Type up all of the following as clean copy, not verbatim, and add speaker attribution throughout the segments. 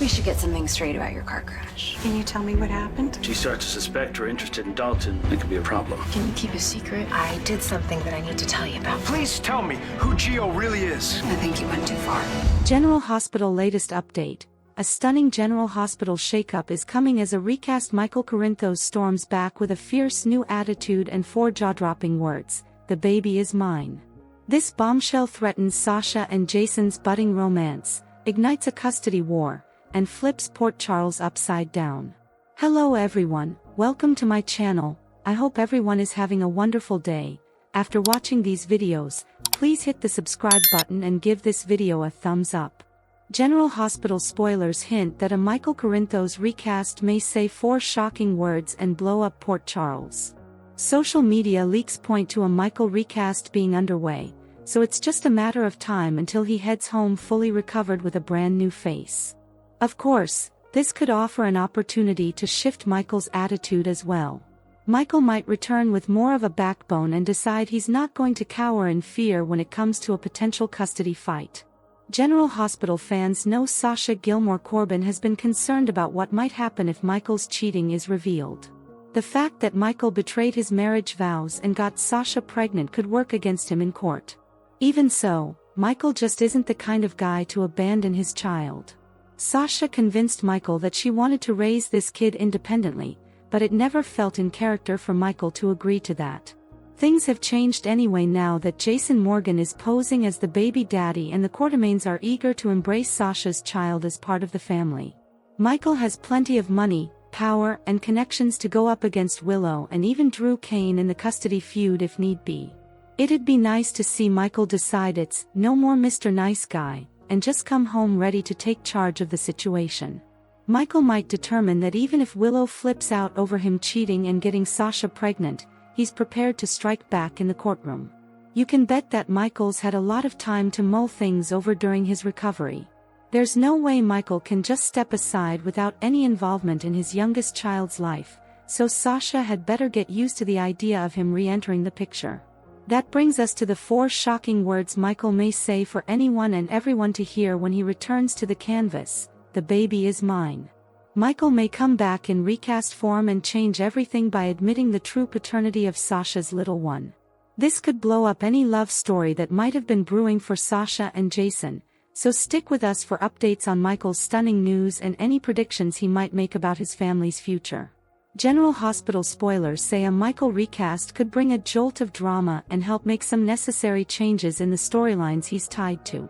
Speaker 1: We should get something straight about your car crash.
Speaker 2: Can you tell me what happened?
Speaker 3: She starts to suspect we're interested in Dalton. It could be a problem.
Speaker 1: Can you keep a secret? I did something that I need to tell you about.
Speaker 4: Please tell me who Gio really is.
Speaker 1: I think you went too far.
Speaker 5: General Hospital latest update. A stunning General Hospital shakeup is coming as a recast Michael Corinthos storms back with a fierce new attitude and 4 jaw-dropping words. The baby is mine. This bombshell threatens Sasha and Jason's budding romance, ignites a custody war, and flips Port Charles upside down. Hello everyone, welcome to my channel. I hope everyone is having a wonderful day. After watching these videos, please hit the subscribe button and give this video a thumbs up. General Hospital spoilers hint that a Michael Corinthos recast may say 4 shocking words and blow up Port Charles. Social media leaks point to a Michael recast being underway, so it's just a matter of time until he heads home fully recovered with a brand new face. Of course, this could offer an opportunity to shift Michael's attitude as well. Michael might return with more of a backbone and decide he's not going to cower in fear when it comes to a potential custody fight. General Hospital fans know Sasha Gilmore Corbin has been concerned about what might happen if Michael's cheating is revealed. The fact that Michael betrayed his marriage vows and got Sasha pregnant could work against him in court. Even so, Michael just isn't the kind of guy to abandon his child. Sasha convinced Michael that she wanted to raise this kid independently, but it never felt in character for Michael to agree to that. Things have changed anyway now that Jason Morgan is posing as the baby daddy and the Quartermaines are eager to embrace Sasha's child as part of the family. Michael has plenty of money, power, and connections to go up against Willow and even Drew Kane in the custody feud if need be. It'd be nice to see Michael decide it's no more Mr. Nice Guy, and just come home ready to take charge of the situation. Michael might determine that even if Willow flips out over him cheating and getting Sasha pregnant, he's prepared to strike back in the courtroom. You can bet that Michael's had a lot of time to mull things over during his recovery. There's no way Michael can just step aside without any involvement in his youngest child's life, so Sasha had better get used to the idea of him re-entering the picture. That brings us to the 4 shocking words Michael may say for anyone and everyone to hear when he returns to the canvas. The baby is mine. Michael may come back in recast form and change everything by admitting the true paternity of Sasha's little one. This could blow up any love story that might have been brewing for Sasha and Jason, so stick with us for updates on Michael's stunning news and any predictions he might make about his family's future. General Hospital spoilers say a Michael recast could bring a jolt of drama and help make some necessary changes in the storylines he's tied to.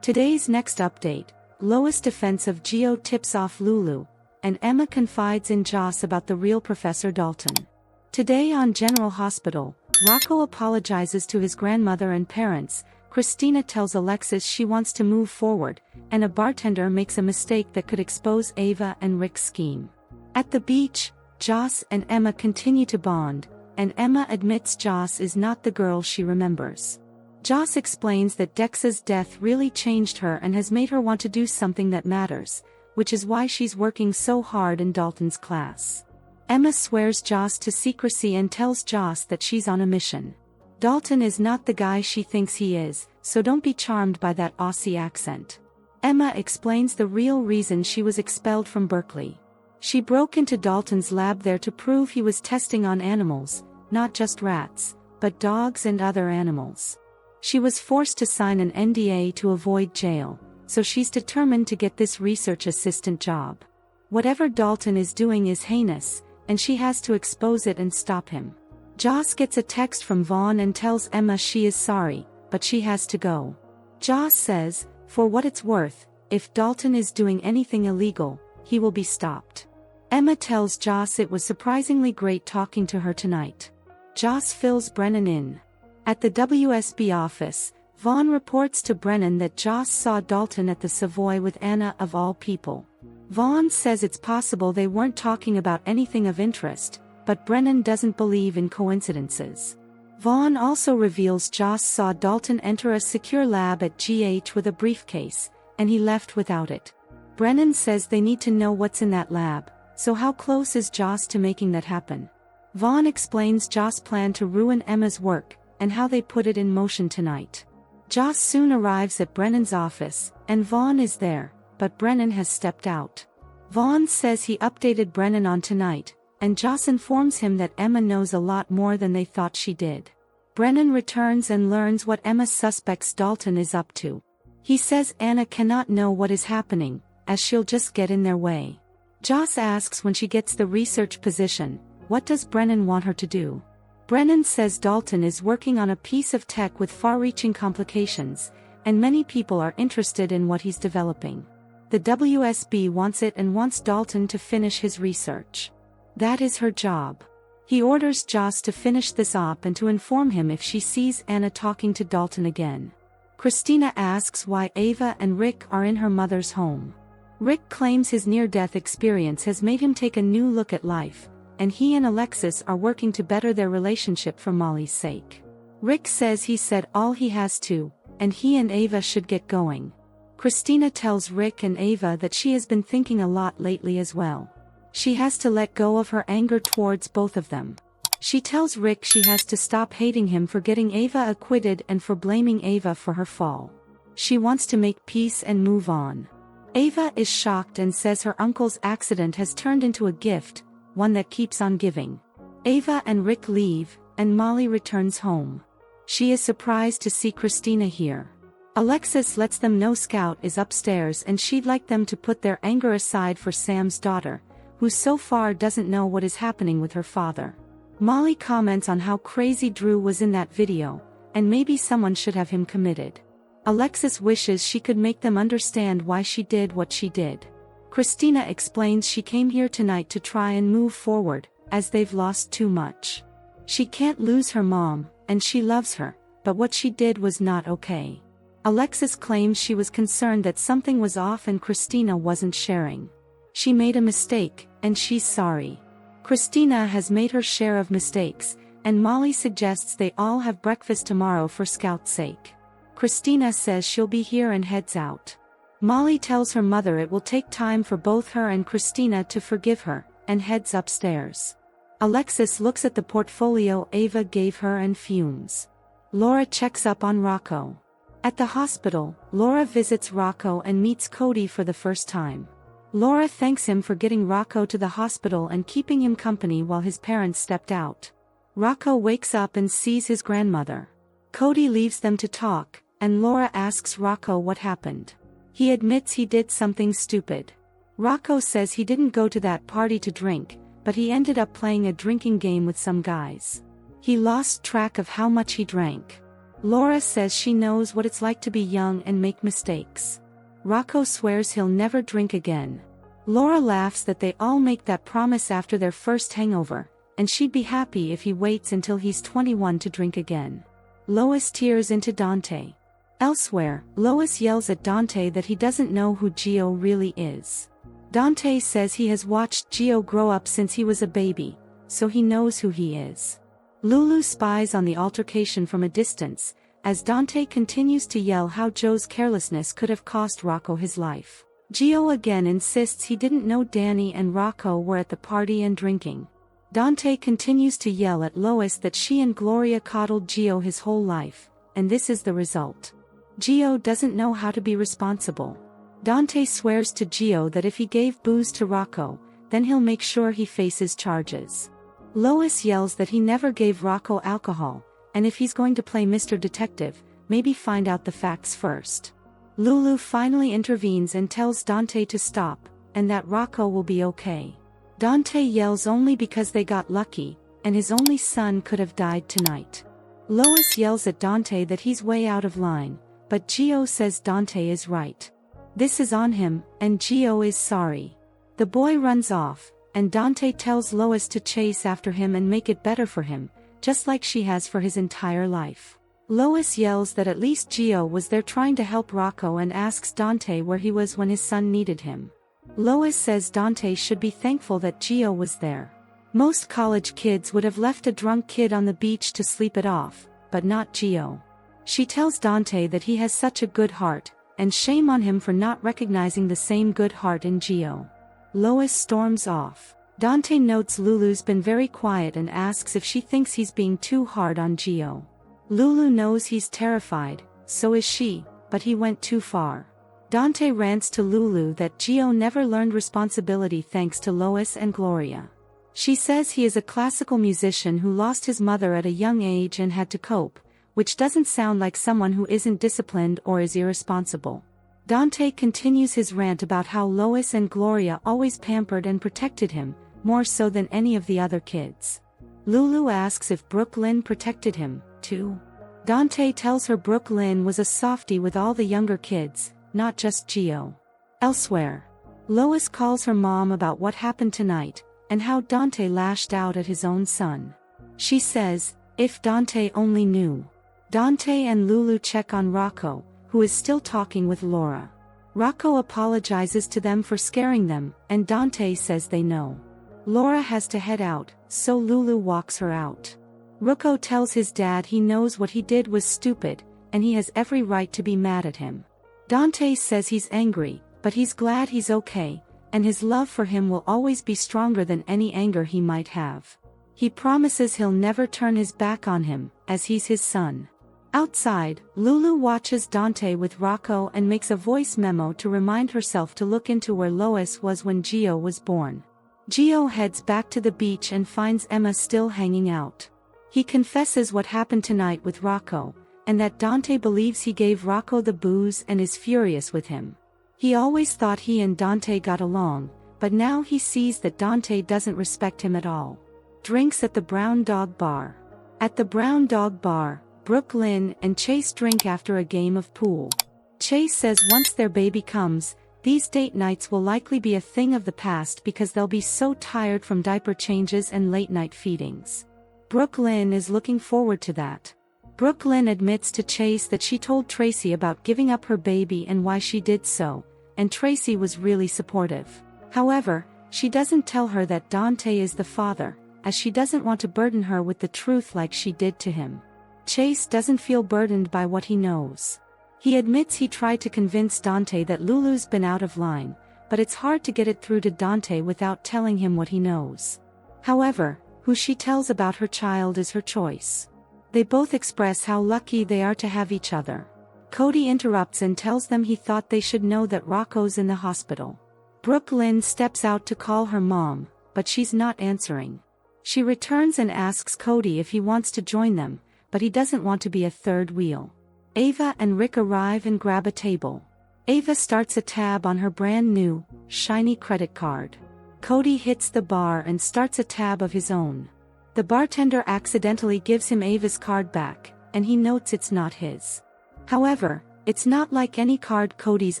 Speaker 5: Today's next update, Lois' defense of Gio tips off Lulu, and Emma confides in Joss about the real Professor Dalton. Today on General Hospital, Rocco apologizes to his grandmother and parents, Christina tells Alexis she wants to move forward, and a bartender makes a mistake that could expose Ava and Rick's scheme. At the beach, Joss and Emma continue to bond, and Emma admits Joss is not the girl she remembers. Joss explains that Dex's death really changed her and has made her want to do something that matters, which is why she's working so hard in Dalton's class. Emma swears Joss to secrecy and tells Joss that she's on a mission. Dalton is not the guy she thinks he is, so don't be charmed by that Aussie accent. Emma explains the real reason she was expelled from Berkeley. She broke into Dalton's lab there to prove he was testing on animals, not just rats, but dogs and other animals. She was forced to sign an NDA to avoid jail, so she's determined to get this research assistant job. Whatever Dalton is doing is heinous, and she has to expose it and stop him. Joss gets a text from Vaughn and tells Emma she is sorry, but she has to go. Joss says, for what it's worth, if Dalton is doing anything illegal, he will be stopped. Emma tells Joss it was surprisingly great talking to her tonight. Joss fills Brennan in. At the WSB office, Vaughn reports to Brennan that Joss saw Dalton at the Savoy with Anna of all people. Vaughn says it's possible they weren't talking about anything of interest, but Brennan doesn't believe in coincidences. Vaughn also reveals Joss saw Dalton enter a secure lab at GH with a briefcase, and he left without it. Brennan says they need to know what's in that lab, so how close is Joss to making that happen? Vaughn explains Joss' plan to ruin Emma's work, and how they put it in motion tonight. Joss soon arrives at Brennan's office, and Vaughn is there, but Brennan has stepped out. Vaughn says he updated Brennan on tonight, and Joss informs him that Emma knows a lot more than they thought she did. Brennan returns and learns what Emma suspects Dalton is up to. He says Anna cannot know what is happening, as she'll just get in their way. Joss asks when she gets the research position, what does Brennan want her to do? Brennan says Dalton is working on a piece of tech with far-reaching complications, and many people are interested in what he's developing. The WSB wants it and wants Dalton to finish his research. That is her job. He orders Joss to finish this op and to inform him if she sees Anna talking to Dalton again. Christina asks why Ava and Rick are in her mother's home. Rick claims his near-death experience has made him take a new look at life, and he and Alexis are working to better their relationship for Molly's sake. Rick says he said all he has to, and he and Ava should get going. Christina tells Rick and Ava that she has been thinking a lot lately as well. She has to let go of her anger towards both of them. She tells Rick she has to stop hating him for getting Ava acquitted and for blaming Ava for her fall. She wants to make peace and move on. Ava is shocked and says her uncle's accident has turned into a gift, one that keeps on giving. Ava and Rick leave, and Molly returns home. She is surprised to see Christina here. Alexis lets them know Scout is upstairs and she'd like them to put their anger aside for Sam's daughter, who so far doesn't know what is happening with her father. Molly comments on how crazy Drew was in that video, and maybe someone should have him committed. Alexis wishes she could make them understand why she did what she did. Christina explains she came here tonight to try and move forward, as they've lost too much. She can't lose her mom, and she loves her, but what she did was not okay. Alexis claims she was concerned that something was off and Christina wasn't sharing. She made a mistake, and she's sorry. Christina has made her share of mistakes, and Molly suggests they all have breakfast tomorrow for Scout's sake. Christina says she'll be here and heads out. Molly tells her mother it will take time for both her and Christina to forgive her, and heads upstairs. Alexis looks at the portfolio Ava gave her and fumes. Laura checks up on Rocco. At the hospital, Laura visits Rocco and meets Cody for the first time. Laura thanks him for getting Rocco to the hospital and keeping him company while his parents stepped out. Rocco wakes up and sees his grandmother. Cody leaves them to talk, and Laura asks Rocco what happened. He admits he did something stupid. Rocco says he didn't go to that party to drink, but he ended up playing a drinking game with some guys. He lost track of how much he drank. Laura says she knows what it's like to be young and make mistakes. Rocco swears he'll never drink again. Laura laughs that they all make that promise after their first hangover, and she'd be happy if he waits until he's 21 to drink again. Lois tears into Dante. Elsewhere, Lois yells at Dante that he doesn't know who Gio really is. Dante says he has watched Gio grow up since he was a baby, so he knows who he is. Lulu spies on the altercation from a distance, as Dante continues to yell how Joe's carelessness could have cost Rocco his life. Gio again insists he didn't know Danny and Rocco were at the party and drinking. Dante continues to yell at Lois that she and Gloria coddled Gio his whole life, and this is the result. Gio doesn't know how to be responsible. Dante swears to Gio that if he gave booze to Rocco, then he'll make sure he faces charges. Lois yells that he never gave Rocco alcohol, and if he's going to play Mr. Detective, maybe find out the facts first. Lulu finally intervenes and tells Dante to stop, and that Rocco will be okay. Dante yells only because they got lucky, and his only son could have died tonight. Lois yells at Dante that he's way out of line, but Gio says Dante is right. This is on him, and Gio is sorry. The boy runs off, and Dante tells Lois to chase after him and make it better for him, just like she has for his entire life. Lois yells that at least Gio was there trying to help Rocco and asks Dante where he was when his son needed him. Lois says Dante should be thankful that Gio was there. Most college kids would have left a drunk kid on the beach to sleep it off, but not Gio. She tells Dante that he has such a good heart, and shame on him for not recognizing the same good heart in Gio. Lois storms off. Dante notes Lulu's been very quiet and asks if she thinks he's being too hard on Gio. Lulu knows he's terrified, so is she, but he went too far. Dante rants to Lulu that Gio never learned responsibility thanks to Lois and Gloria. She says he is a classical musician who lost his mother at a young age and had to cope, which doesn't sound like someone who isn't disciplined or is irresponsible. Dante continues his rant about how Lois and Gloria always pampered and protected him, more so than any of the other kids. Lulu asks if Brooklyn protected him, too. Dante tells her Brooklyn was a softie with all the younger kids, not just Gio. Elsewhere, Lois calls her mom about what happened tonight, and how Dante lashed out at his own son. She says, if Dante only knew. Dante and Lulu check on Rocco, who is still talking with Laura. Rocco apologizes to them for scaring them, and Dante says they know. Laura has to head out, so Lulu walks her out. Rocco tells his dad he knows what he did was stupid, and he has every right to be mad at him. Dante says he's angry, but he's glad he's okay, and his love for him will always be stronger than any anger he might have. He promises he'll never turn his back on him, as he's his son. Outside, Lulu watches Dante with Rocco and makes a voice memo to remind herself to look into where Lois was when Gio was born. Gio heads back to the beach and finds Emma still hanging out. He confesses what happened tonight with Rocco, and that Dante believes he gave Rocco the booze and is furious with him. He always thought he and Dante got along, but now he sees that Dante doesn't respect him at all. Drinks at the Brown Dog Bar. At the Brown Dog Bar, Brooklyn and Chase drink after a game of pool. Chase says once their baby comes, these date nights will likely be a thing of the past because they'll be so tired from diaper changes and late-night feedings. Brooklyn is looking forward to that. Brooklyn admits to Chase that she told Tracy about giving up her baby and why she did so, and Tracy was really supportive. However, she doesn't tell her that Dante is the father, as she doesn't want to burden her with the truth like she did to him. Chase doesn't feel burdened by what he knows. He admits he tried to convince Dante that Lulu's been out of line, but it's hard to get it through to Dante without telling him what he knows. However, who she tells about her child is her choice. They both express how lucky they are to have each other. Cody interrupts and tells them he thought they should know that Rocco's in the hospital. Brooklyn steps out to call her mom, but she's not answering. She returns and asks Cody if he wants to join them, but he doesn't want to be a third wheel. Ava and Rick arrive and grab a table. Ava starts a tab on her brand new, shiny credit card. Cody hits the bar and starts a tab of his own. The bartender accidentally gives him Ava's card back, and he notes it's not his. However, it's not like any card Cody's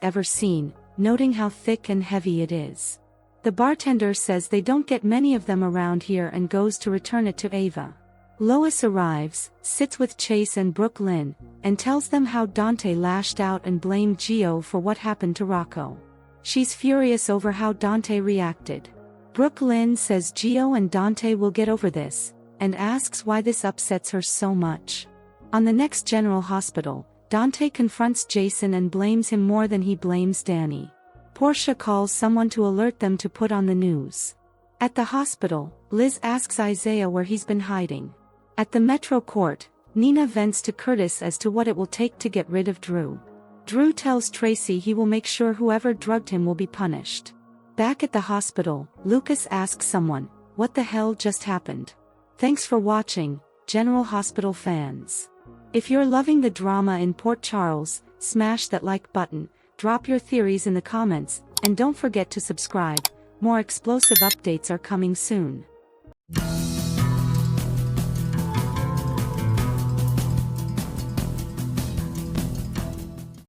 Speaker 5: ever seen, noting how thick and heavy it is. The bartender says they don't get many of them around here and goes to return it to Ava. Lois arrives, sits with Chase and Brooklyn, and tells them how Dante lashed out and blamed Gio for what happened to Rocco. She's furious over how Dante reacted. Brooklyn says Gio and Dante will get over this, and asks why this upsets her so much. On the next General Hospital, Dante confronts Jason and blames him more than he blames Danny. Portia calls someone to alert them to put on the news. At the hospital, Liz asks Isaiah where he's been hiding. At the Metro Court, Nina vents to Curtis as to what it will take to get rid of Drew. Drew tells Tracy he will make sure whoever drugged him will be punished. Back at the hospital, Lucas asks someone, "What the hell just happened?" Thanks for watching, General Hospital fans. If you're loving the drama in Port Charles, smash that like button, drop your theories in the comments, and don't forget to subscribe. More explosive updates are coming soon.